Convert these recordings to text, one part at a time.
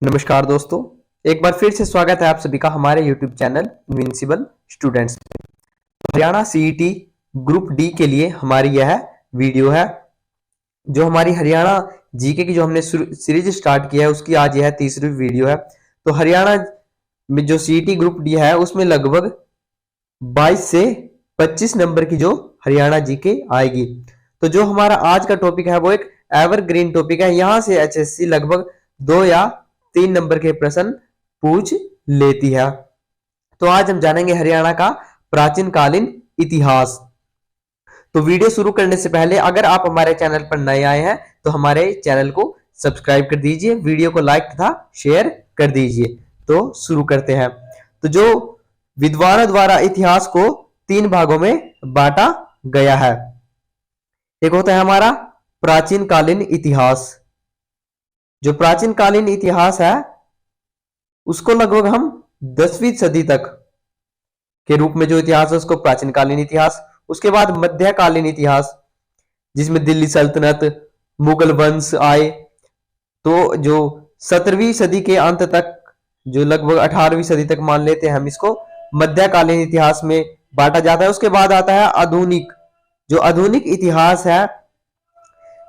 नमस्कार दोस्तों, एक बार फिर से स्वागत है आप सभी का हमारे YouTube चैनल इनविंसिबल स्टूडेंट्स में। हरियाणा सीईटी ग्रुप डी के लिए हमारी यह वीडियो है। जो हमारी हरियाणा जीके की जो हमने सीरीज स्टार्ट किया है उसकी आज यह तीसरी वीडियो है। तो हरियाणा में जो सीईटी ग्रुप डी है उसमें लगभग 22 से 25 नंबर की जो हरियाणा जीके आएगी। तो जो हमारा आज का टॉपिक है वो एक एवरग्रीन टॉपिक है। यहां से एचएससी लगभग 2 या 3 नंबर के प्रश्न पूछ लेती है। तो आज हम जानेंगे हरियाणा का प्राचीन कालीन इतिहास। तो वीडियो शुरू करने से पहले अगर आप हमारे चैनल पर नए आए हैं तो हमारे चैनल को सब्सक्राइब कर दीजिए, वीडियो को लाइक तथा शेयर कर दीजिए। तो शुरू करते हैं। तो जो विद्वानों द्वारा इतिहास को 3 भागों में बांटा गया है। एक होता है हमारा प्राचीन कालीन इतिहास। जो प्राचीन कालीन इतिहास है उसको लगभग हम 10वीं सदी तक के रूप में जो इतिहास है उसको प्राचीन कालीन इतिहास। उसके बाद मध्यकालीन इतिहास जिसमें दिल्ली सल्तनत, मुगल वंश आए। तो जो 17वीं सदी के अंत तक, जो लगभग 18वीं सदी तक मान लेते हैं हम इसको, मध्यकालीन इतिहास में बांटा जाता है। उसके बाद आता है आधुनिक। जो आधुनिक इतिहास है,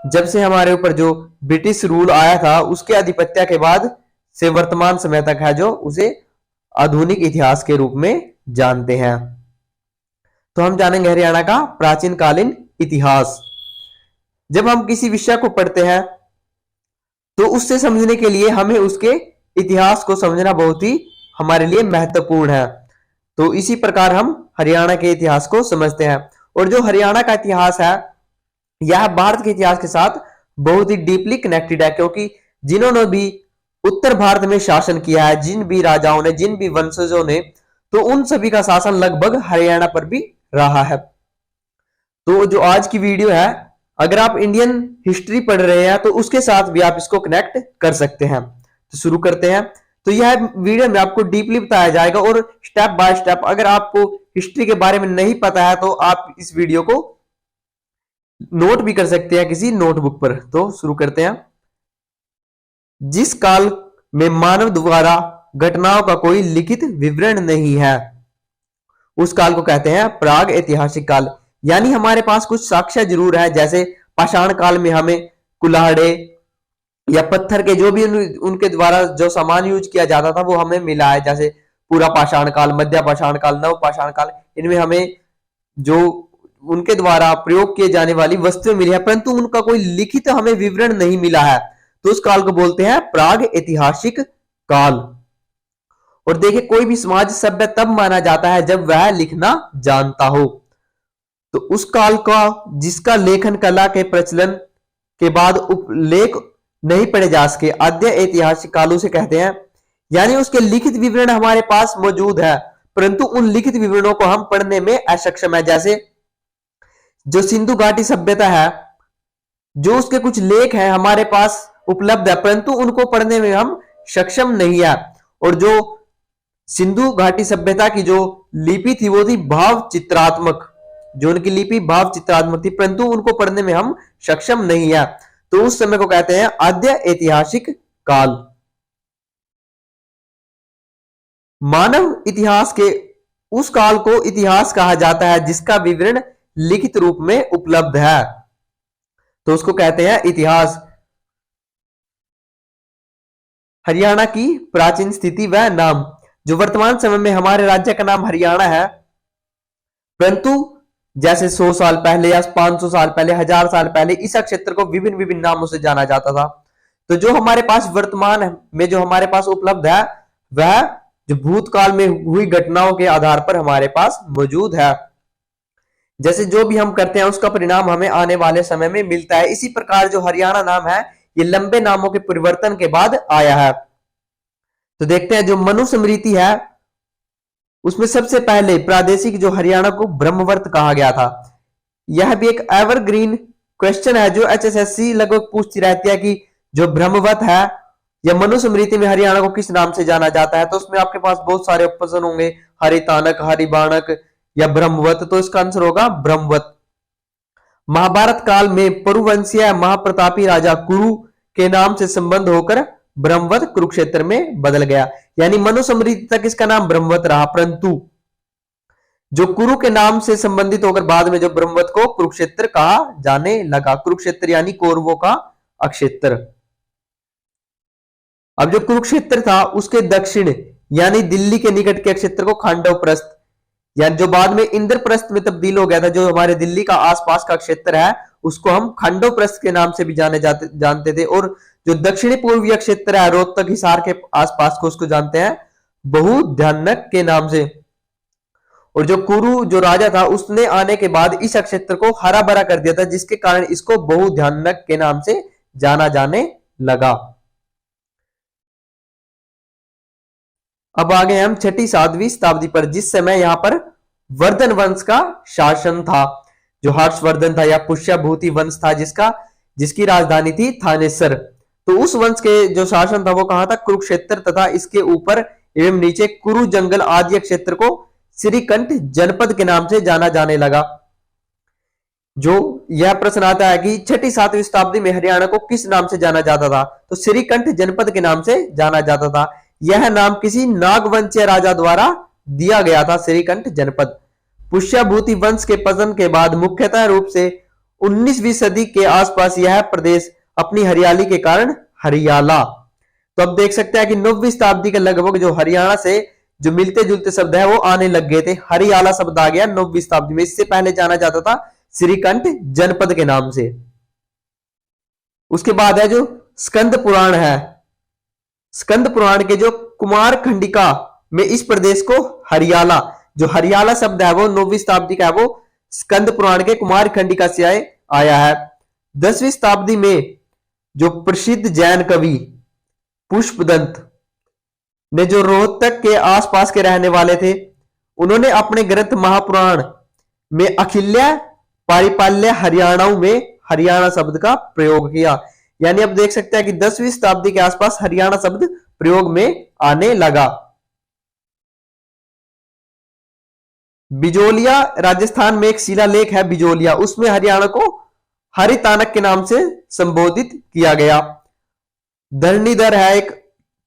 जब से हमारे ऊपर जो ब्रिटिश रूल आया था उसके आधिपत्य के बाद से वर्तमान समय तक है, जो उसे आधुनिक इतिहास के रूप में जानते हैं। तो हम जानेंगे हरियाणा का प्राचीन कालीन इतिहास। जब हम किसी विषय को पढ़ते हैं तो उससे समझने के लिए हमें उसके इतिहास को समझना बहुत ही हमारे लिए महत्वपूर्ण है। तो इसी प्रकार हम हरियाणा के इतिहास को समझते हैं। और जो हरियाणा का इतिहास है यह भारत के इतिहास के साथ बहुत ही डीपली कनेक्टेड है, क्योंकि जिन्होंने भी उत्तर भारत में शासन किया है, जिन भी राजाओं ने, जिन भी वंशजों ने, तो उन सभी का शासन लगभग हरियाणा पर भी रहा है। तो जो आज की वीडियो है, अगर आप इंडियन हिस्ट्री पढ़ रहे हैं तो उसके साथ भी आप इसको कनेक्ट कर सकते हैं। तो शुरू करते हैं। तो यह वीडियो में आपको डीपली बताया जाएगा और स्टेप बाय स्टेप। अगर आपको हिस्ट्री के बारे में नहीं पता है तो आप इस वीडियो को नोट भी कर सकते हैं किसी नोटबुक पर। तो शुरू करते हैं। जिस काल में मानव द्वारा घटनाओं का कोई लिखित विवरण नहीं है उस काल को कहते हैं प्राग ऐतिहासिक काल। यानी हमारे पास कुछ साक्ष्य जरूर है, जैसे पाषाण काल में हमें कुल्हाड़े या पत्थर के जो भी उनके द्वारा जो सामान यूज किया जाता था वो हमें मिला है, जैसे पूरा पाषाण काल, मध्य पाषाण काल, नव पाषाण काल। इनमें हमें जो उनके द्वारा प्रयोग किए जाने वाली वस्तुएं मिली है, परंतु उनका कोई लिखित हमें विवरण नहीं मिला है। तो उस काल को बोलते हैं प्राग ऐतिहासिक काल। और देखिए, कोई भी समाज सभ्य तब माना जाता है जब वह लिखना जानता हो। तो उस काल का जिसका लेखन कला के प्रचलन के बाद उपलेख नहीं पढ़े जा सके आद्य ऐतिहासिक काल उसे कहते हैं। यानी उसके लिखित विवरण हमारे पास मौजूद है परंतु उन लिखित विवरणों को हम पढ़ने में असक्षम है। जैसे जो सिंधु घाटी सभ्यता है, जो उसके कुछ लेख हैं हमारे पास उपलब्ध है परंतु उनको पढ़ने में हम सक्षम नहीं है। और जो सिंधु घाटी सभ्यता की जो लिपि थी वो थी भाव चित्रात्मक। जो उनकी लिपि भाव चित्रात्मक थी परंतु उनको पढ़ने में हम सक्षम नहीं है। तो उस समय को कहते हैं आद्य ऐतिहासिक काल। मानव इतिहास के उस काल को इतिहास कहा जाता है जिसका विवरण लिखित रूप में उपलब्ध है, तो उसको कहते हैं इतिहास। हरियाणा की प्राचीन स्थिति व नाम। जो वर्तमान समय में हमारे राज्य का नाम हरियाणा है, परंतु जैसे 100 साल पहले या 500 साल पहले, 1000 साल पहले इस क्षेत्र को विभिन्न विभिन्न नामों से जाना जाता था। तो जो हमारे पास वर्तमान में जो हमारे पास उपलब्ध है वह जो भूतकाल में हुई घटनाओं के आधार पर हमारे पास मौजूद है। जैसे जो भी हम करते हैं उसका परिणाम हमें आने वाले समय में मिलता है। इसी प्रकार जो हरियाणा नाम है ये लंबे नामों के परिवर्तन के बाद आया है। तो देखते हैं, जो मनुस्मृति है उसमें सबसे पहले प्रादेशिक जो हरियाणा को ब्रह्मवर्त कहा गया था। यह भी एक एवरग्रीन क्वेश्चन है जो एचएसएससी लगभग पूछती रहती है कि जो ब्रह्मवत है या मनुस्मृति में हरियाणा को किस नाम से जाना जाता है। तो उसमें आपके पास बहुत सारे ऑप्शन होंगे, हरितानक, हरिबाणक या ब्रह्मवत। तो इसका आंसर होगा ब्रह्मवत। महाभारत काल में पुरुवंशीय महाप्रतापी राजा कुरु के नाम से संबंध होकर ब्रह्मवत कुरुक्षेत्र में बदल गया। यानी मनुस्मृति तक इसका नाम ब्रह्मवत रहा, परंतु जो कुरु के नाम से संबंधित होकर बाद में जो ब्रह्मवत को कुरुक्षेत्र कहा जाने लगा। कुरुक्षेत्र यानी कौरवों का अक्षेत्र। अब जो कुरुक्षेत्र था उसके दक्षिण यानी दिल्ली के निकट के क्षेत्र को खांडवप्रस्थ, यानी जो बाद में इंद्रप्रस्थ में तब्दील हो गया था, जो हमारे दिल्ली का आसपास का क्षेत्र है उसको हम खांडवप्रस्थ के नाम से भी जानते थे। और जो दक्षिणी पूर्वीय क्षेत्र है रोहतक हिसार के आसपास को, उसको जानते हैं बहुध्यानक के नाम से। और जो कुरु जो राजा था उसने आने के बाद इस क्षेत्र को हरा भरा कर दिया था, जिसके कारण इसको बहुध्यानक के नाम से जाना जाने लगा। अब आ गए हम 6ठी-7वीं शताब्दी पर, जिस समय यहां पर वर्धन वंश का शासन था। जो हर्षवर्धन था या पुष्यभूति वंश था जिसकी राजधानी थी थानेसर। तो उस वंश के जो शासन था वो कहां था? कुरुक्षेत्र तथा इसके ऊपर एवं नीचे कुरु जंगल आदि क्षेत्र को श्रीकंठ जनपद के नाम से जाना जाने लगा। जो यह प्रश्न आता है कि 6ठी-7वीं शताब्दी में हरियाणा को किस नाम से जाना जाता था? तो श्रीकंठ जनपद के नाम से जाना जाता था। यह नाम किसी नागवंशीय राजा द्वारा दिया गया था, श्रीकंठ जनपद। पुष्यभूति वंश के पतन के बाद मुख्यतः रूप से 19वीं सदी के आसपास यह प्रदेश अपनी हरियाली के कारण हरियाला। तो अब देख सकते हैं कि 9वीं शताब्दी के लगभग जो हरियाणा से जो मिलते जुलते शब्द है वो आने लग गए थे। हरियाला शब्द आ गया 9वीं शताब्दी में। इससे पहले जाना जाता था श्रीकंठ जनपद के नाम से। उसके बाद है जो स्कंद पुराण है। स्कंद पुराण के जो कुमार खंडिका में इस प्रदेश को हरियाला, जो हरियाला शब्द है वो 9वीं शताब्दी का है, वो स्कंद पुराण के कुमार खंडिका से आया है। 10वीं शताब्दी में जो प्रसिद्ध जैन कवि पुष्पदंत ने जो रोहतक के आसपास के रहने वाले थे, उन्होंने अपने ग्रंथ महापुराण में अखिल्या पारिपाल्य हरियाणाओं में हरियाणा शब्द का प्रयोग किया। यानी अब देख सकते हैं कि 10वीं शताब्दी के आसपास हरियाणा शब्द प्रयोग में आने लगा। बिजोलिया राजस्थान में एक शिलालेख है बिजोलिया, उसमें हरियाणा को हरितानक के नाम से संबोधित किया गया। धरणीधर है एक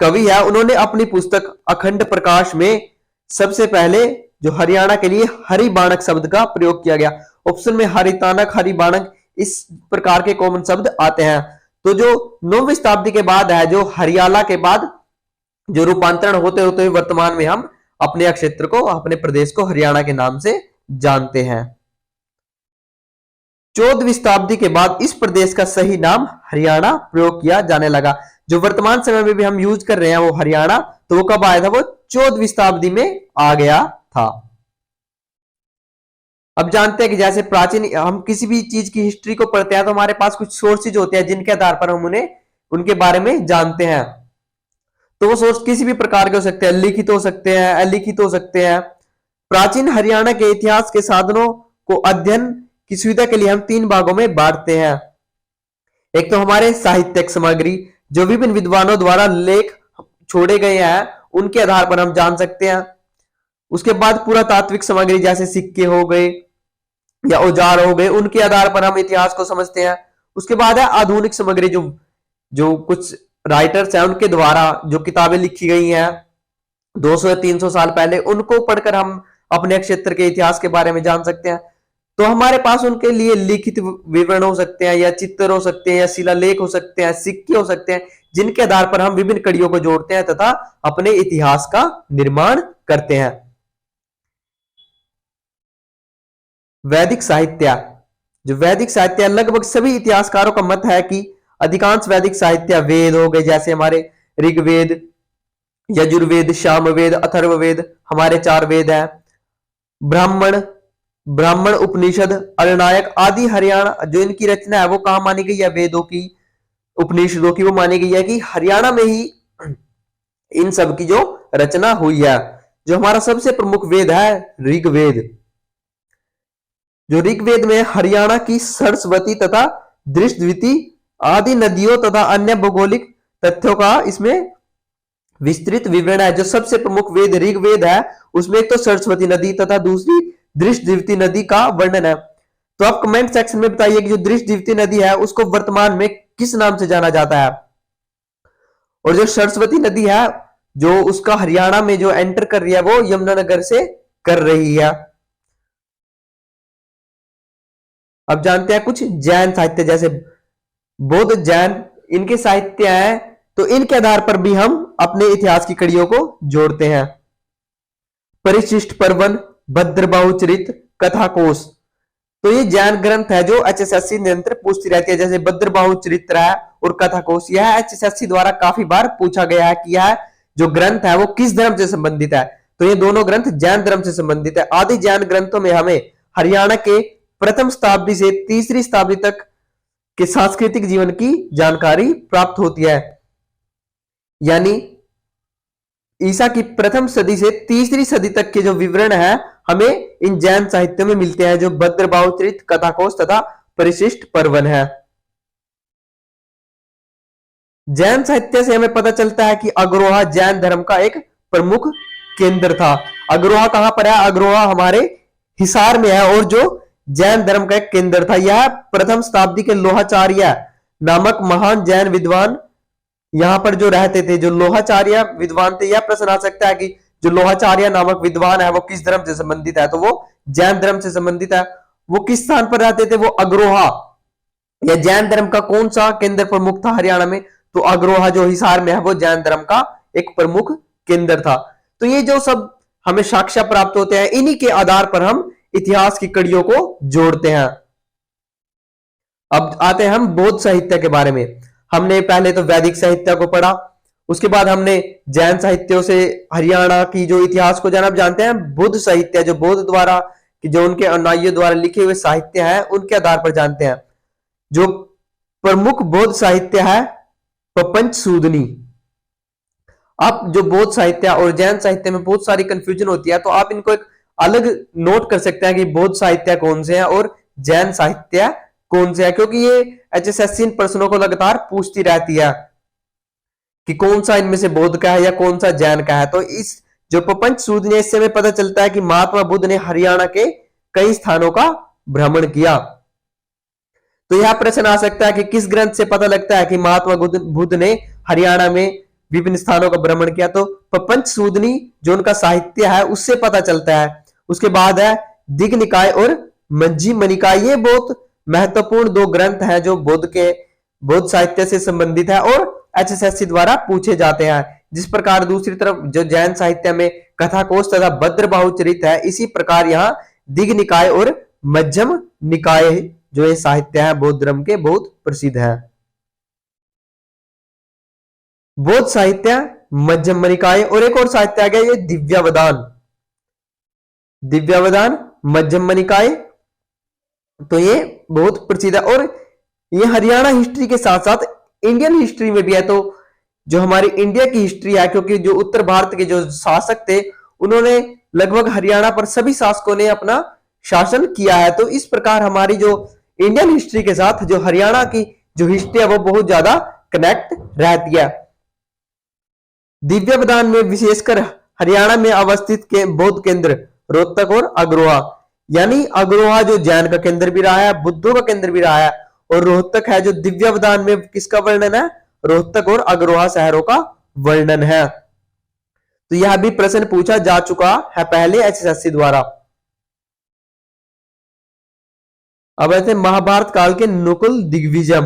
कवि है, उन्होंने अपनी पुस्तक अखंड प्रकाश में सबसे पहले जो हरियाणा के लिए हरिबाणक शब्द का प्रयोग किया गया। ऑप्शन में हरितानक, हरिबाणक इस प्रकार के कॉमन शब्द आते हैं। तो जो 9वीं शताब्दी के बाद है, जो हरियाला के बाद जो रूपांतरण होते होते वर्तमान में हम अपने क्षेत्र को, अपने प्रदेश को हरियाणा के नाम से जानते हैं। 14वीं शताब्दी के बाद इस प्रदेश का सही नाम हरियाणा प्रयोग किया जाने लगा। जो वर्तमान समय में भी हम यूज कर रहे हैं वो हरियाणा, तो वो कब आया था? वो 14वीं शताब्दी में आ गया था। अब जानते हैं कि जैसे प्राचीन हम किसी भी चीज की हिस्ट्री को पढ़ते हैं तो हमारे पास कुछ सोर्सेज होते हैं जिनके आधार पर हम उन्हें उनके बारे में जानते हैं। तो वो सोर्स किसी भी प्रकार के हो सकते हैं, लिखित हो सकते हैं, अलिखित हो सकते हैं। प्राचीन हरियाणा के इतिहास के साधनों को अध्ययन की सुविधा के लिए हम 3 भागों में बांटते हैं। एक तो हमारे साहित्यिक सामग्री, जो विभिन्न विद्वानों द्वारा लेख छोड़े गए हैं उनके आधार पर हम जान सकते हैं। उसके बाद पुरातात्विक सामग्री, जैसे सिक्के हो गए या औजार हो गए, उनके आधार पर हम इतिहास को समझते हैं। उसके बाद है आधुनिक सामग्री, जो कुछ राइटर्स हैं उनके द्वारा जो किताबें लिखी गई हैं 200 या 300 साल पहले, उनको पढ़कर हम अपने क्षेत्र के इतिहास के बारे में जान सकते हैं। तो हमारे पास उनके लिए लिखित विवरण हो सकते हैं, या चित्र हो सकते हैं, या शिलालेख हो सकते हैं, सिक्के हो सकते हैं, जिनके आधार पर हम विभिन्न कड़ियों को जोड़ते हैं तथा अपने इतिहास का निर्माण करते हैं। वैदिक साहित्य, जो वैदिक साहित्य, लगभग सभी इतिहासकारों का मत है कि अधिकांश वैदिक साहित्य वेद हो गए, जैसे हमारे ऋग्वेद, यजुर्वेद, सामवेद, अथर्ववेद, हमारे 4 वेद हैं। ब्राह्मण उपनिषद, अलनायक आदि हरियाणा जो इनकी रचना है वो कहां मानी गई है? वेदों की, उपनिषदों की वो मानी गई है कि हरियाणा में ही इन सब की जो रचना हुई है। जो हमारा सबसे प्रमुख वेद है ऋग्वेद। जो ऋग्वेद में हरियाणा की सरस्वती तथा दृष्टद्विती आदि नदियों तथा अन्य भौगोलिक तथ्यों का इसमें विस्तृत विवरण है। जो सबसे प्रमुख वेद ऋग्वेद है उसमें एक तो सरस्वती नदी तथा दूसरी दृष्टद्विती नदी का वर्णन है। तो आप कमेंट सेक्शन में बताइए कि जो दृष्टद्विती नदी है उसको वर्तमान में किस नाम से जाना जाता है? और जो सरस्वती नदी है जो उसका हरियाणा में जो एंटर कर रही है वो यमुनानगर से कर रही है। अब जानते हैं कुछ जैन साहित्य, जैसे बौद्ध जैन इनके साहित्य हैं, तो इनके आधार पर भी हम अपने इतिहास की कड़ियों को जोड़ते हैं। परिशिष्ट पर्वन, भद्रबाहु चरित, कथा कोश, तो ये जैन ग्रंथ है जो एचएसएससी निरंतर पूछती रहती है। जैसे भद्रबाहु चरित्र है और कथा कोश, यह एचएसएससी द्वारा काफी बार पूछा गया है कि यह जो ग्रंथ है वो किस धर्म से संबंधित है, तो ये दोनों ग्रंथ जैन धर्म से संबंधित है। आदि जैन ग्रंथों में हमें हरियाणा के प्रथम शताब्दी से तीसरी शताब्दी तक के सांस्कृतिक जीवन की जानकारी प्राप्त होती है। यानी ईसा की प्रथम सदी से तीसरी सदी तक के जो विवरण है हमें इन जैन साहित्य में मिलते हैं, जो भद्रबाहु चरित, कथाकोश तथा परिशिष्ट पर्वन है। जैन साहित्य से हमें पता चलता है कि अग्रोहा जैन धर्म का एक प्रमुख केंद्र था। अग्रोहा कहां पर है? अग्रोहा हमारे हिसार में है और जो जैन धर्म का एक केंद्र था। यह प्रथम शताब्दी के लोहाचार्य नामक महान जैन विद्वान यहां पर जो रहते थे। जो लोहाचार्य विद्वान थे, यह प्रश्न आ सकता है कि जो लोहाचार्य नामक विद्वान है वो किस धर्म से संबंधित है, तो वो जैन धर्म से संबंधित है। वो किस स्थान पर रहते थे? वो अग्रोहा, या जैन धर्म का कौन सा केंद्र प्रमुख था हरियाणा में? तो अग्रोहा जो हिसार में है वो जैन धर्म का एक प्रमुख केंद्र था। तो ये जो सब हमें साक्ष्य प्राप्त होते हैं, इन्हीं के आधार पर हम इतिहास की कड़ियों को जोड़ते हैं। अब आते हैं हम बौद्ध साहित्य के बारे में। हमने पहले तो वैदिक साहित्य को पढ़ा, उसके बाद हमने जैन साहित्यों से हरियाणा की जो इतिहास को जाना। अब जानते हैं बुद्ध साहित्य, जो बौद्ध द्वारा कि जो उनके अनुयायियों द्वारा लिखे हुए साहित्य हैं उनके आधार पर जानते हैं। जो प्रमुख बौद्ध साहित्य है प्रपंच सूदनी। आप जो बौद्ध साहित्य और जैन साहित्य में बहुत सारी कंफ्यूजन होती है, तो आप इनको एक अलग नोट कर सकते हैं कि बौद्ध साहित्य कौन से हैं और जैन साहित्य कौन से है, क्योंकि ये एचएसएससी इन प्रश्नों को लगातार पूछती रहती है कि कौन सा इनमें से बौद्ध का है या कौन सा जैन का है। तो इस जो प्रपंच सूदनी, इससे हमें पता चलता है कि महात्मा बुद्ध ने हरियाणा के कई स्थानों का भ्रमण किया। तो यह प्रश्न आ सकता है कि किस ग्रंथ से पता लगता है कि महात्मा बुद्ध ने हरियाणा में विभिन्न स्थानों का भ्रमण किया? तो प्रपंच सूदनी जो उनका साहित्य है उससे पता चलता है। उसके बाद है दिग निकाय और मज्जिम निकाय। ये बहुत महत्वपूर्ण दो ग्रंथ हैं जो बौद्ध साहित्य से संबंधित है और एचएसएससी द्वारा पूछे जाते हैं। जिस प्रकार दूसरी तरफ जो जैन साहित्य में कथा कोश तथा भद्रबाहु चरित है, इसी प्रकार यहाँ दिग निकाय और मध्यम निकाय जो ये साहित्य है बौद्ध धर्म के बहुत प्रसिद्ध है। बौद्ध साहित्य, मध्यम निकाय और एक और साहित्य आ गया ये दिव्यावदान। दिव्यावदान, मध्यम निकाय, तो ये बहुत प्रसिद्ध है और ये हरियाणा हिस्ट्री के साथ साथ इंडियन हिस्ट्री में भी है। तो जो हमारी इंडिया की हिस्ट्री है, क्योंकि जो उत्तर भारत के जो शासक थे उन्होंने लगभग हरियाणा पर सभी शासकों ने अपना शासन किया है। तो इस प्रकार हमारी जो इंडियन हिस्ट्री के साथ जो हरियाणा की जो हिस्ट्री है वो बहुत ज्यादा कनेक्ट रहती है। दिव्यावदान में विशेषकर हरियाणा में अवस्थित के बौद्ध केंद्र रोहतक और अग्रोहा, यानी अग्रोहा जो जैन का केंद्र भी रहा है, बुद्धों का केंद्र भी रहा है, और रोहतक है जो दिव्यावदान में किसका वर्णन है? रोहतक और अग्रोहा शहरों का वर्णन है। तो यह भी प्रश्न पूछा जा चुका है पहले एचएसएससी द्वारा। अब ऐसे महाभारत काल के नकुल दिग्विजय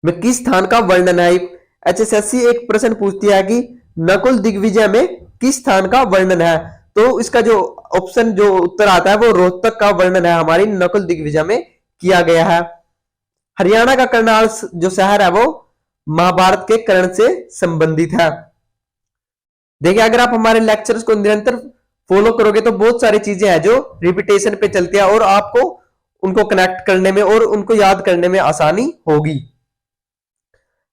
में किस स्थान का वर्णन है? एचएसएससी एक प्रश्न पूछती है कि नकुल दिग्विजय में किस स्थान का वर्णन है, तो इसका जो ऑप्शन जो उत्तर आता है वो रोहतक का वर्णन है हमारी नकुल दिग्विजय में किया गया है। हरियाणा का करनाल जो शहर है वो महाभारत के कर्ण से संबंधित है। देखिए, अगर आप हमारे लेक्चर्स को निरंतर फॉलो करोगे तो बहुत सारी चीजें हैं जो रिपीटेशन पे चलती है और आपको उनको कनेक्ट करने में और उनको याद करने में आसानी होगी।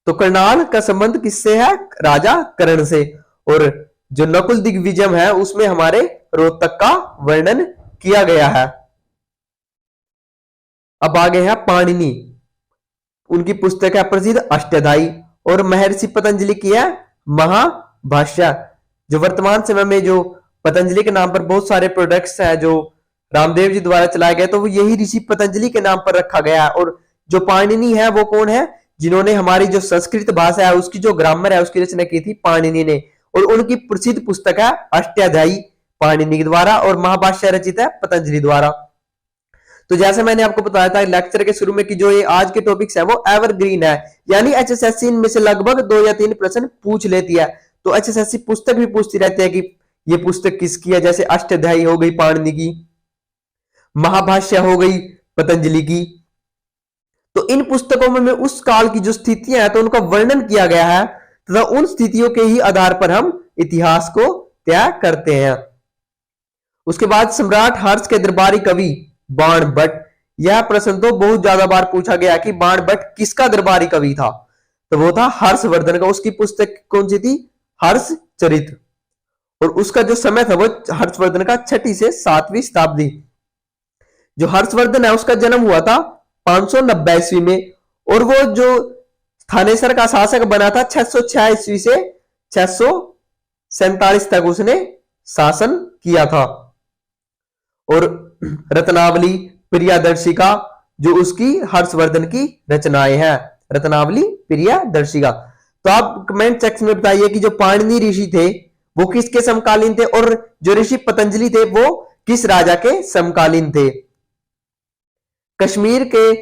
तो करनाल का संबंध किससे है? राजा कर्ण से। और जो नकुल दिग्विजय है उसमें हमारे रोहतक का वर्णन किया गया है। अब आगे है पाणिनि, उनकी पुस्तक है प्रसिद्ध अष्टाध्यायी, और महर्षि पतंजलि की है महाभाष्य। जो वर्तमान समय में जो पतंजलि के नाम पर बहुत सारे प्रोडक्ट्स हैं जो रामदेव जी द्वारा चलाए गए, तो वो यही ऋषि पतंजलि के नाम पर रखा गया है। और जो पाणिनि है वो कौन है? जिन्होंने हमारी जो संस्कृत भाषा है उसकी जो ग्रामर है उसकी रचना की थी पाणिनि ने, और उनकी प्रसिद्ध पुस्तक है अष्टाध्यायी पाणिनि के द्वारा, और महाभाष्य रचित है पतंजलि द्वारा। तो जैसे मैंने आपको बताया था लेक्चर के शुरू में कि जो ये आज के टॉपिक्स है वो एवरग्रीन है, यानी एचएसएससी इनमें से लगभग 2 या 3 प्रश्न पूछ लेती है। तो एचएसएससी पुस्तक भी पूछती रहती है कि ये पुस्तक किसकी है, जैसे अष्टाध्यायी हो गई पाणिनि की, महाभाष्य हो गई पतंजलि की। तो इन पुस्तकों में उस काल की जो स्थितियां हैं तो उनका वर्णन किया गया है, तथा उन स्थितियों के ही आधार पर हम इतिहास को तय करते हैं। उसके बाद सम्राट हर्ष के दरबारी कवि बाणभट्ट, यह प्रश्न तो बहुत ज्यादा बार पूछा गया कि बाणभट्ट किसका दरबारी कवि था, तो वो था हर्षवर्धन का। उसकी पुस्तक कौन सी थी, हर्षचरित, और उसका जो समय था वो हर्षवर्धन का 6वीं से 7वीं शताब्दी। जो हर्षवर्धन है उसका जन्म हुआ था 590 ईस्वी में, और वो जो थानेसर का शासक बना था 606 ईस्वी से 647 तक उसने शासन किया था। और रत्नावली प्रियदर्शिका जो उसकी हर्षवर्धन की रचनाएं हैं, रत्नावली प्रियदर्शिका। तो आप कमेंट सेक्शन में बताइए कि जो पाणिनि ऋषि थे वो किसके समकालीन थे, और जो ऋषि पतंजलि थे वो किस राजा के समकालीन थे। कश्मीर के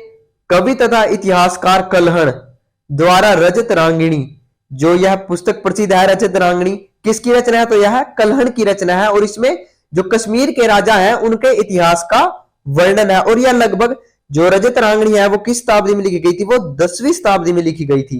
कवि तथा इतिहासकार कल्हण द्वारा रजत रांगिणी, जो यह पुस्तक प्रसिद्ध है रजत रांगिणी, किसकी रचना है, तो यह कल्हण की रचना है, और इसमें जो कश्मीर के राजा हैं उनके इतिहास का वर्णन है। और यह लगभग जो रजत रांगणी है वो किस शताब्दी में लिखी गई थी, वो 10वीं शताब्दी में लिखी गई थी।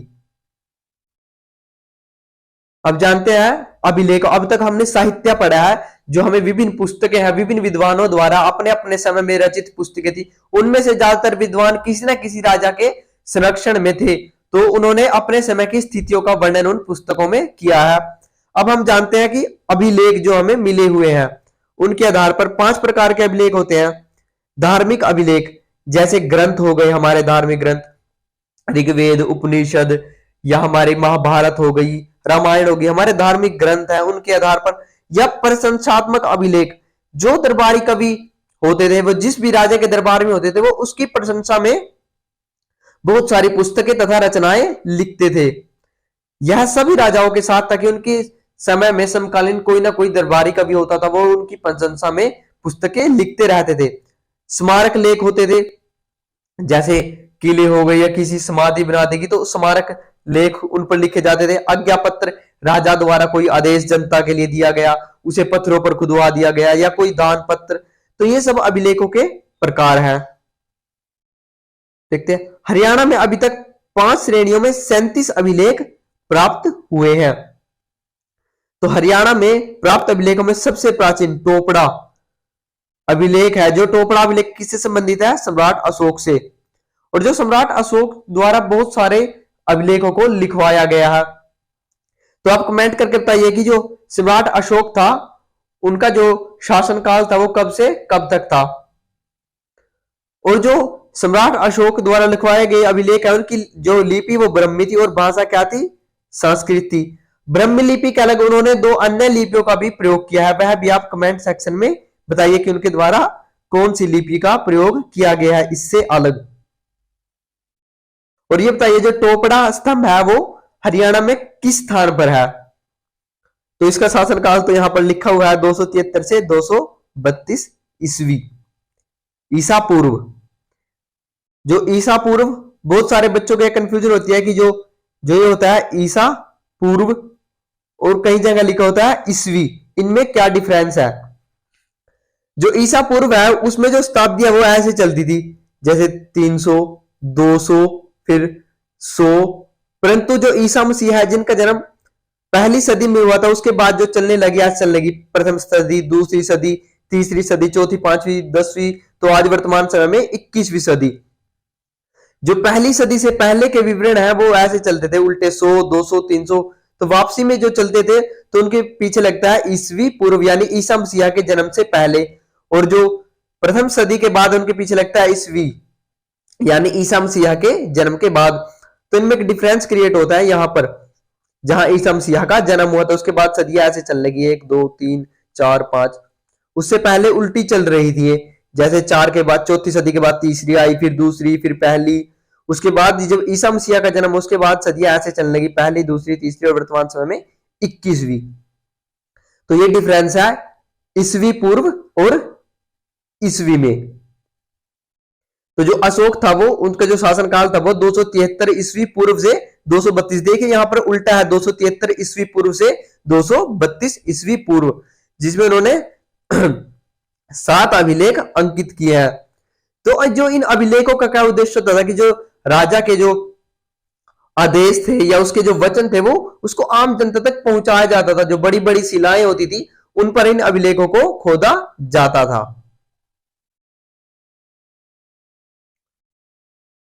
अब जानते हैं अभिलेख। अब तक हमने साहित्य पढ़ा है, जो हमें विभिन्न पुस्तकें हैं, विभिन्न विद्वानों द्वारा अपने अपने समय में रचित पुस्तकें थी। उनमें से ज्यादातर विद्वान किसी न किसी राजा के संरक्षण में थे, तो उन्होंने अपने समय की स्थितियों का वर्णन उन पुस्तकों में किया है। अब हम जानते हैं कि अभिलेख जो हमें मिले हुए हैं उनके आधार पर 5 प्रकार के अभिलेख होते हैं। धार्मिक अभिलेख, जैसे ग्रंथ हो गए हमारे धार्मिक ग्रंथ, ऋग्वेद उपनिषद, या हमारी महाभारत हो गई, रामायण होगी, हमारे धार्मिक ग्रंथ है उनके आधार पर। या प्रशंसात्मक अभिलेख, जो दरबारी कवि होते थे वो जिस भी राजा के दरबार में होते थे वो उसकी प्रशंसा में बहुत सारी पुस्तकें तथा रचनाएं लिखते थे। यह सभी राजाओं के साथ, ताकि उनके समय में समकालीन कोई ना कोई दरबारी कवि होता था, वो उनकी प्रशंसा में पुस्तकें लिखते रहते थे। स्मारक लेख होते थे, जैसे किले हो गए या किसी समाधि बना देगी तो स्मारक लेख उन पर लिखे जाते थे। आज्ञा पत्र, राजा द्वारा कोई आदेश जनता के लिए दिया गया, उसे पत्थरों पर खुदवा दिया गया, या कोई दान पत्र, तो ये सब अभिलेखों के प्रकार हैं। देखते हैं हरियाणा में अभी तक 5 श्रेणियों में 37 अभिलेख प्राप्त हुए हैं। तो हरियाणा में प्राप्त अभिलेखों में सबसे प्राचीन टोपड़ा अभिलेख है। जो टोपड़ा अभिलेख किससे संबंधित है, सम्राट अशोक से, और जो सम्राट अशोक द्वारा बहुत सारे अभिलेखों को लिखवाया गया है। तो आप कमेंट करके बताइए कि जो सम्राट अशोक था उनका जो शासनकाल था वो कब से कब तक था, और जो सम्राट अशोक द्वारा लिखवाए गए अभिलेख है उनकी जो लिपि वो ब्राह्मी थी, और भाषा क्या थी, संस्कृत थी। ब्राह्मी लिपि के अलग उन्होंने 2 अन्य लिपियों का भी प्रयोग किया है, वह भी आप कमेंट सेक्शन में बताइए कि उनके द्वारा कौन सी लिपि का प्रयोग किया गया है इससे अलग। और ये बताइए जो टोपड़ा स्तंभ है वो हरियाणा में किस स्थान पर है, तो इसका शासनकाल तो यहां पर लिखा हुआ है 273 से 232 ईस्वी ईसा पूर्व। जो ईसा पूर्व, बहुत सारे बच्चों को कंफ्यूजन होती है कि जो ये होता है ईसा पूर्व और कई जगह लिखा होता है ईस्वी, इनमें क्या डिफरेंस है। जो ईसा पूर्व है उसमें जो शताब्दी है वो ऐसे चलती थी, जैसे 300, 200, फिर 100, परंतु जो ईसा मसीह है जिनका जन्म पहली सदी में हुआ था, उसके बाद जो चलने लगी आज चलने लगी प्रथम सदी, दूसरी सदी, तीसरी सदी, चौथी, 5वीं, 10वीं, तो आज वर्तमान समय में 21वीं सदी। जो पहली सदी से पहले के विवरण है वो ऐसे चलते थे उल्टे 100, 200, 300, तो वापसी में जो चलते थे तो उनके पीछे लगता है ईस्वी पूर्व, यानी ईसा मसीह के जन्म से पहले, और जो प्रथम सदी के बाद उनके पीछे लगता है ईस्वी, यानी ईसा मसीह के जन्म के बाद। तो इनमें एक डिफरेंस क्रिएट होता है यहाँ पर, जहां ईसा मसीह का जन्म हुआ था उसके बाद सदियां ऐसे चलने लगी 1, 2, 3, 4, 5, उससे पहले उल्टी चल रही थी, जैसे 4 के बाद चौथी सदी के बाद तीसरी आई, फिर दूसरी, फिर पहली, उसके बाद जब ईसा मसीह का जन्म, उसके बाद सदियां ऐसे चलने लगी, पहली, दूसरी, तीसरी और वर्तमान समय में 21वीं। तो ये डिफरेंस है ईसवी पूर्व और ईसवी में। तो जो अशोक था वो, उनका जो शासनकाल था वो 273 ईस्वी पूर्व से 232। देखिए यहां पर उल्टा है, 273 ईस्वी पूर्व से 232 ईस्वी पूर्व, जिसमें उन्होंने 7 अभिलेख अंकित किए हैं। तो जो इन अभिलेखों का क्या उद्देश्य होता था कि जो राजा के जो आदेश थे या उसके जो वचन थे वो उसको आम जनता तक पहुंचाया जाता था। जो बड़ी बड़ी शिलाएं होती थी उन पर इन अभिलेखों को खोदा जाता था।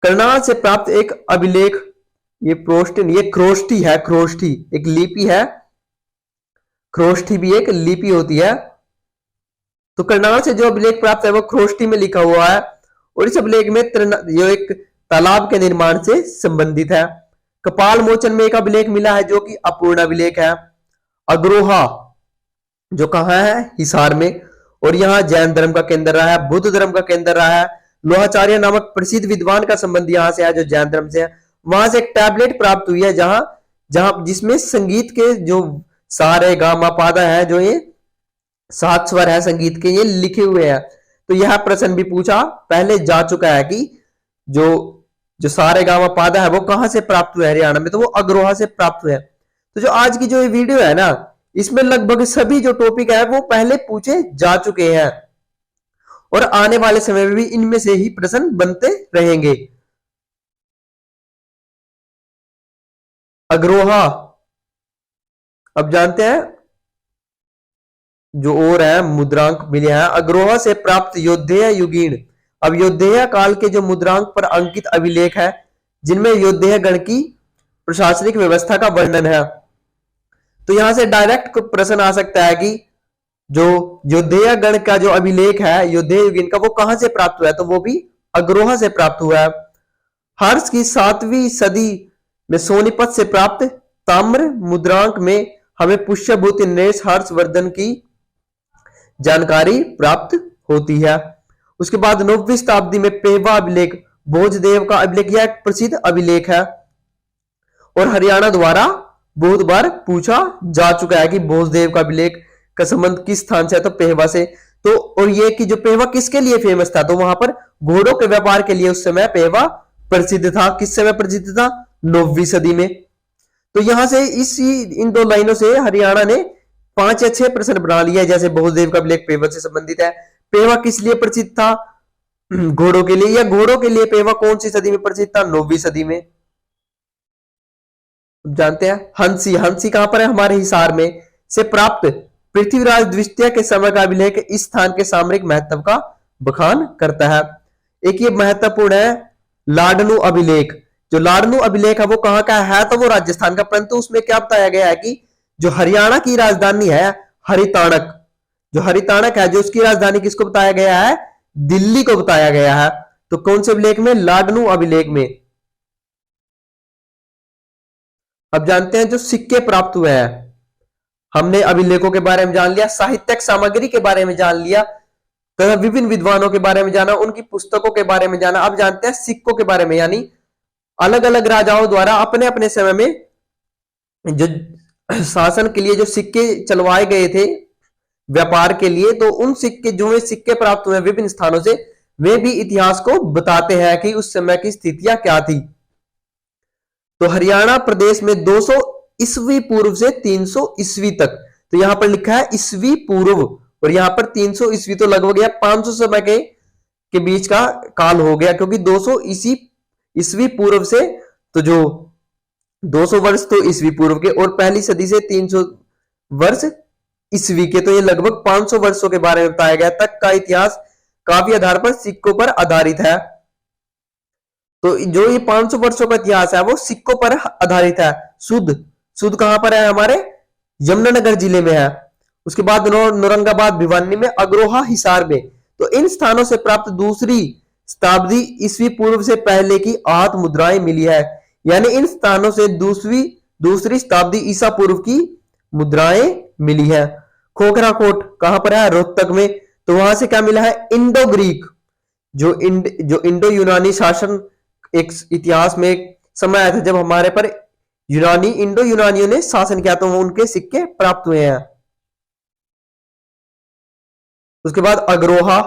करनाल से प्राप्त एक अभिलेख, ये प्रोस्टिन, ये ख्रोष्टी है, ख्रोष्टी एक लिपि है, ख्रोष्टी भी एक लिपि होती है। तो करनाल से जो अभिलेख प्राप्त है वो ख्रोष्टी में लिखा हुआ है, और इस अभिलेख में जो एक तालाब के निर्माण से संबंधित है। कपाल मोचन में एक अभिलेख मिला है जो कि अपूर्ण अभिलेख है। अग्रोहा जो कहां है, हिसार में, और यहां जैन धर्म का केंद्र रहा है, बुद्ध धर्म का केंद्र रहा है। लोहाचार्य नामक प्रसिद्ध विद्वान का संबंध यहां से है जो जैन धर्म से है। वहां से एक टैबलेट प्राप्त हुई है जहां जिसमें संगीत के जो सारे गामा पादा है, जो ये 7 स्वर है संगीत के, ये लिखे हुए हैं। तो यह प्रश्न भी पूछा पहले जा चुका है कि जो जो सारे गामा पादा है वो कहां से प्राप्त हुआ है हरियाणा में, तो वो अग्रोहा से प्राप्त हुआ है। तो जो आज की जो ये वीडियो है ना, इसमें लगभग सभी जो टॉपिक है वो पहले पूछे जा चुके हैं, और आने वाले समय में भी इनमें से ही प्रश्न बनते रहेंगे। अग्रोहा, अब जानते हैं जो और है मुद्रांक मिले हैं। अग्रोहा से प्राप्त योद्धेय युगीन, अब योद्धेय काल के जो मुद्रांक पर अंकित अभिलेख है जिनमें योद्धेय गण की प्रशासनिक व्यवस्था का वर्णन है। तो यहां से डायरेक्ट प्रश्न आ सकता है कि जो योद्धेय गण का जो अभिलेख है योद्धेय युगीन का, वो कहां से प्राप्त हुआ है, तो वो भी अग्रोहा से प्राप्त हुआ है। हर्ष की 7वीं सदी में सोनीपत से प्राप्त ताम्र मुद्रांक में हमें पुष्यभूति नरेश हर्षवर्धन की जानकारी प्राप्त होती है। उसके बाद 9वीं शताब्दी में पेवा अभिलेख, भोजदेव का अभिलेख, यह एक प्रसिद्ध अभिलेख है और हरियाणा द्वारा बहुत बार पूछा जा चुका है कि भोजदेव का अभिलेख का संबंध किस स्थान से है, तो पेहवा से। तो और ये कि जो पेहवा किसके लिए फेमस था, तो वहां पर घोड़ों के व्यापार के लिए उस समय पेहवा प्रसिद्ध था। किस समय प्रसिद्ध था, 9वीं सदी में। तो यहां से इन 2 लाइनों से हरियाणा ने 5 या 6 प्रश्न बना लिया, जैसे भोजदेव का अभिलेख पेवा से संबंधित है। पेवा किस लिए प्रसिद्ध था, घोड़ों के लिए, या घोड़ों के लिए पेवा कौन सी सदी में प्रसिद्ध था, 9वीं सदी में। जानते हैं हंसी, हंसी कहां पर है, हमारे हिसार में से प्राप्त पृथ्वीराज द्वितीय के समय का अभिलेख इस स्थान के सामरिक महत्व का बखान करता है। एक ये महत्वपूर्ण है लाडनू अभिलेख। जो लाडनू अभिलेख है वो कहां का है, तो वो राजस्थान का, परंतु उसमें क्या बताया गया है कि जो हरियाणा की राजधानी है हरिताणक, जो हरिताणक है, जो उसकी राजधानी किसको बताया गया है, दिल्ली को बताया गया है। तो कौन से अभिलेख में, लाडनू अभिलेख में। अब जानते हैं जो सिक्के प्राप्त हुए हैं। हमने अभिलेखों के बारे में जान लिया, साहित्यिक सामग्री के बारे में जान लिया, तथा विभिन्न विद्वानों के बारे में जाना, उनकी पुस्तकों के बारे में जाना। अब जानते हैं सिक्कों के बारे में, यानी अलग अलग राजाओं द्वारा अपने अपने समय में जो शासन के लिए जो सिक्के चलवाए गए थे व्यापार के लिए, तो उन सिक्के जो सिक्के प्राप्त हुए विभिन्न स्थानों से, वे भी इतिहास को बताते हैं कि उस समय की स्थितियां क्या थी। तो हरियाणा प्रदेश में 200 ईस्वी पूर्व से 300 ईस्वी तक, तो यहां पर लिखा है ईस्वी पूर्व, और यहां पर 300 ईस्वी, तो लगभग 500 समय के बीच का काल हो गया, क्योंकि 200 ईस्वी पूर्व से, तो जो 200 वर्ष तो ईस्वी पूर्व के, और पहली सदी से 300 वर्ष ईस्वी के, तो ये लगभग 500 वर्षों के बारे में बताया गया। तक का इतिहास काफी आधार पर सिक्कों पर आधारित है। तो जो ये 500 वर्षों का इतिहास है वो सिक्कों पर आधारित है। शुद्ध कहां पर है, हमारे यमुनानगर जिले में है। उसके बाद औरंगाबाद भिवानी में, अग्रोहा हिसार में। तो इन स्थानों से प्राप्त 2री शताब्दी ईस्वी पूर्व से पहले की 8 मुद्राएं मिली है, यानी इन स्थानों से दूसरी शताब्दी ईसा पूर्व की मुद्राएं मिली है। खोखरा कोट कहां पर है, रोहतक में। तो वहां से क्या मिला है, इंडो ग्रीक, जो इंडो यूनानी शासन एक इतिहास में एक समय आया था जब हमारे पर इंडो यूनानियों ने शासन किया, तो वो उनके सिक्के प्राप्त हुए हैं। उसके बाद अग्रोहा,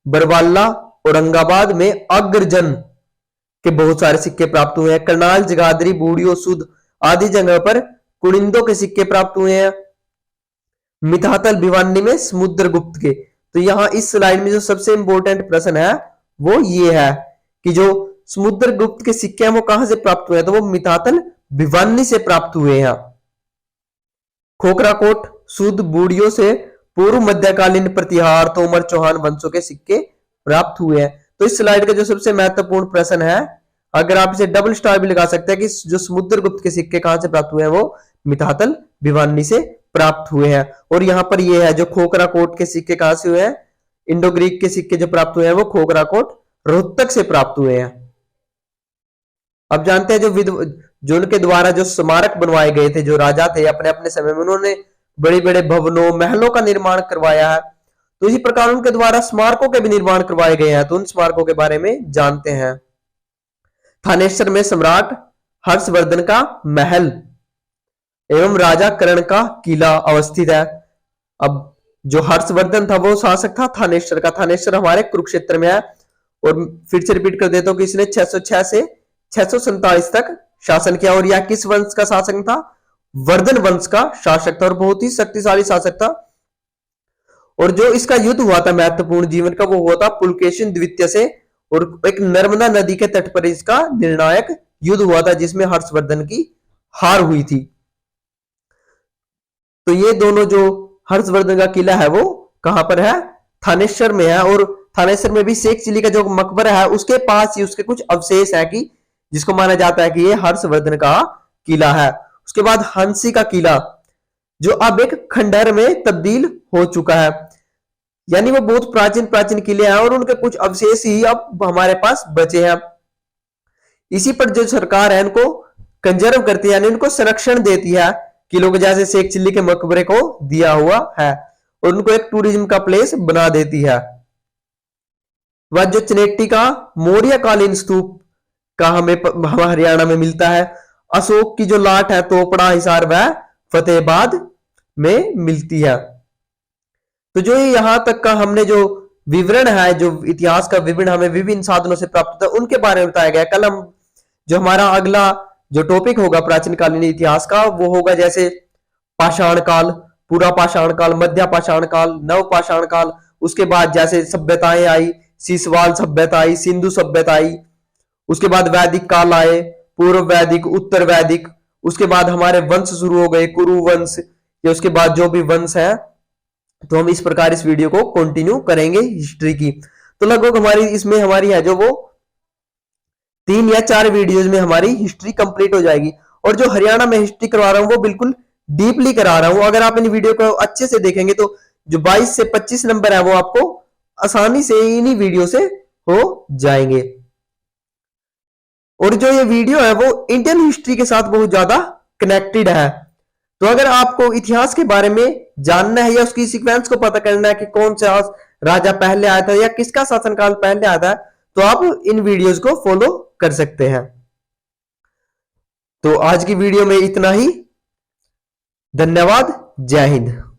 बरवाला, औरंगाबाद में अग्रजन के बहुत सारे सिक्के प्राप्त हुए हैं। करनाल, जगाधरी, बूढ़ियो, सुध आदि जगह पर कुनिंदों के सिक्के प्राप्त हुए हैं। मिताहतल, भिवानी में समुद्रगुप्त के। तो यहां इस स्लाइड में जो सबसे इंपॉर्टेंट प्रश्न है वो ये है कि जो समुद्रगुप्त के सिक्के हैं वो कहां से प्राप्त हुए हैं, तो वो मिताहतल भिवानी से प्राप्त हुए हैं। खोखराकोट, सुध, बूढ़ियो से पूर्व मध्यकालीन प्रतिहार, तोमर, चौहान वंशों के सिक्के प्राप्त हुए हैं। तो इस स्लाइड का जो सबसे महत्वपूर्ण प्रश्न है, अगर आप इसे डबल स्टार भी लगा सकते हैं कि जो समुद्रगुप्त के सिक्के कहां से प्राप्त हुए हैं, वो मिताहतल भिवानी से प्राप्त हुए हैं। और यहां पर ये है जो खोखराकोट के सिक्के कहां से हुए हैं, इंडो ग्रीक के सिक्के जो प्राप्त हुए हैं वो खोखराकोट रोहतक से प्राप्त हुए हैं। अब जानते हैं जो उनके द्वारा जो स्मारक बनवाए गए थे, जो राजा थे अपने अपने समय में, उन्होंने बड़े बड़े भवनों, महलों का निर्माण करवाया है। तो इसी प्रकार उनके द्वारा स्मारकों के भी निर्माण करवाए गए हैं। तो उन स्मारकों के बारे में जानते हैं। थानेश्वर में सम्राट हर्षवर्धन का महल एवं राजा कर्ण का किला अवस्थित है। अब जो हर्षवर्धन था वो शासक था थानेश्वर का। थानेश्वर हमारे कुरुक्षेत्र में है। और फिर से रिपीट कर देता हूं कि इसने 606 से 647 तक शासन किया। और यह किस वंश का शासक था, वर्धन वंश का शासक था और बहुत ही शक्तिशाली शासक था। और जो इसका युद्ध हुआ था महत्वपूर्ण जीवन का, वो हुआ था पुलकेशिन द्वितीय से। और एक नर्मदा नदी के तट पर इसका निर्णायक युद्ध हुआ था जिसमें हर्षवर्धन की हार हुई थी। तो ये दोनों जो हर्षवर्धन का किला है वो कहां पर है, थानेश्वर में है। और थानेश्वर में भी शेख चिली का जो मकबरा है उसके पास ही उसके कुछ अवशेष है कि जिसको माना जाता है कि ये हर्षवर्धन का किला है। उसके बाद हंसी का किला जो अब एक खंडहर में तब्दील हो चुका है, यानी वो बहुत प्राचीन प्राचीन किले हैं और उनके कुछ अवशेष ही अब हमारे पास बचे हैं। इसी पर जो सरकार है इनको कंजर्व करती है, यानी उनको संरक्षण देती है किलों के, जैसे शेख चिल्ली के मकबरे को दिया हुआ है, और उनको एक टूरिज्म का प्लेस बना देती है। वह जो चनेट्टी का मौर्य कालीन स्तूप का हमें हरियाणा में मिलता है। अशोक की जो लाट है तोपड़ा, हिसार व फतेहाबाद में मिलती है। तो जो यहां तक का हमने जो विवरण है, जो इतिहास का विवरण हमें विभिन्न साधनों से प्राप्त होता है उनके बारे में बताया गया। कल हम जो हमारा अगला जो टॉपिक होगा प्राचीन कालीन इतिहास का, वो होगा जैसे पाषाण काल, पूरा पाषाण काल, मध्य पाषाण काल, नव पाषाण काल। उसके बाद जैसे सभ्यताएं आई, सीसवाल सभ्यता आई, सिंधु सभ्यता आई। उसके बाद वैदिक काल आए, पूर्व वैदिक, उत्तर वैदिक। उसके बाद हमारे वंश शुरू हो गए, कुरु वंश, या उसके बाद जो भी वंश है। तो हम इस प्रकार इस वीडियो को कंटिन्यू करेंगे हिस्ट्री की। तो लगभग हमारी इसमें हमारी है जो वो 3 या 4 वीडियोज में हमारी हिस्ट्री कंप्लीट हो जाएगी। और जो हरियाणा में हिस्ट्री करवा रहा हूं वो बिल्कुल डीपली करा रहा हूं। अगर आप इन वीडियो को अच्छे से देखेंगे तो जो 22 से 25 नंबर है वो आपको आसानी से इन्हीं वीडियो से हो जाएंगे। और जो ये वीडियो है वो इंडियन हिस्ट्री के साथ बहुत ज्यादा कनेक्टेड है। तो अगर आपको इतिहास के बारे में जानना है या उसकी सीक्वेंस को पता करना है कि कौन सा राजा पहले आया था या किसका शासनकाल पहले आया था, तो आप इन वीडियोस को फॉलो कर सकते हैं। तो आज की वीडियो में इतना ही। धन्यवाद। जय हिंद।